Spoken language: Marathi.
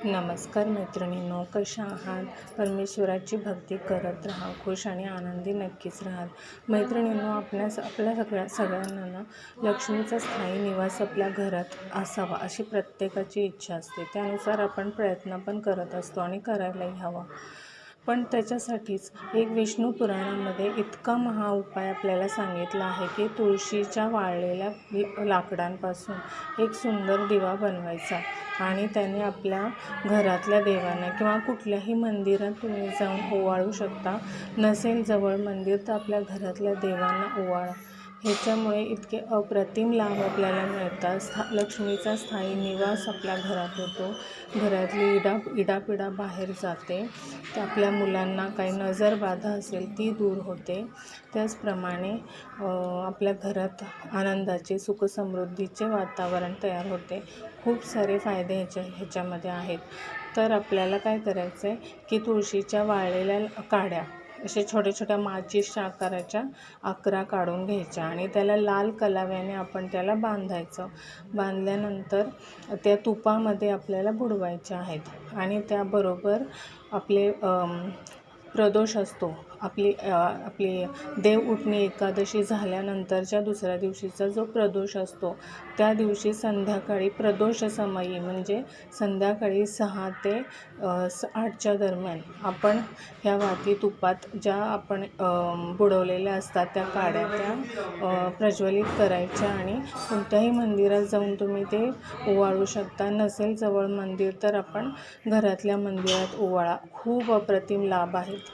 नमस्कार मैत्रिणींनो, कशा आहात? परमेश्वराची भक्ती करत राहा, खुश आणि आनंदी नक्कीच राहाल. मैत्रिणींनो, आपल्या सगळ्यांना ना लक्ष्मीचा स्थायी निवास आपल्या घरात असावा अशी प्रत्येकाची इच्छा असते. त्यानुसार आपण प्रयत्न पण करत असतो आणि करायलाही हवा. पण त्याच्यासाठीच एक विष्णू पुराणामध्ये इतका उपाय आपल्याला सांगितला आहे की तुळशीच्या वाळलेल्या लाकडांपासून एक सुंदर दिवा बनवायचा आणि त्याने आपल्या घरातल्या देवांना किंवा कुठल्याही मंदिरात तुम्ही जाऊन ओवाळू शकता. नसेल जवळ मंदिर तर आपल्या घरातल्या देवांना ओवाळा. ह्याच्यामुळे इतके अप्रतिम लाभ आपल्याला मिळतात. लक्ष्मीचा स्थायी निवास आपल्या घरात होतो. घरातली इडापिडा बाहेर जाते. तर आपल्या मुलांना काही नजरबाधा असेल ती दूर होते. त्याचप्रमाणे आपल्या घरात आनंदाचे, सुखसमृद्धीचे वातावरण तयार होते. खूप सारे फायदे ह्याच्यामध्ये आहेत. तर आपल्याला काय करायचं आहे की तुळशीच्या वाळलेल्या काड्या अशा छोट्या छोट्या माचीसच्या आकाराच्या 11 काढून घ्यायच्या आणि त्याला लाल कलाव्याने आपण त्याला बांधायचं. बांधल्यानंतर त्या तुपामध्ये आपल्याला बुडवायच्या आहेत आणि त्याबरोबर आपले प्रदोष असतो. आपली देव उठणी एकादशी झाल्यानंतरच्या दुसऱ्या दिवशीचा जो प्रदोष असतो त्या दिवशी संध्याकाळी प्रदोष समयी म्हणजे संध्याकाळी 6 ते 8च्या दरम्यान आपण ह्या वाती तुपात ज्या आपण बुडवलेल्या असतात त्या काड्या त्या प्रज्वलित करायच्या आणि कोणत्याही मंदिरात जाऊन तुम्ही ते ओवाळू शकता. नसेल जवळ मंदिर तर आपण घरातल्या मंदिरात ओवाळा. खूप अप्रतिम लाभ आहेत.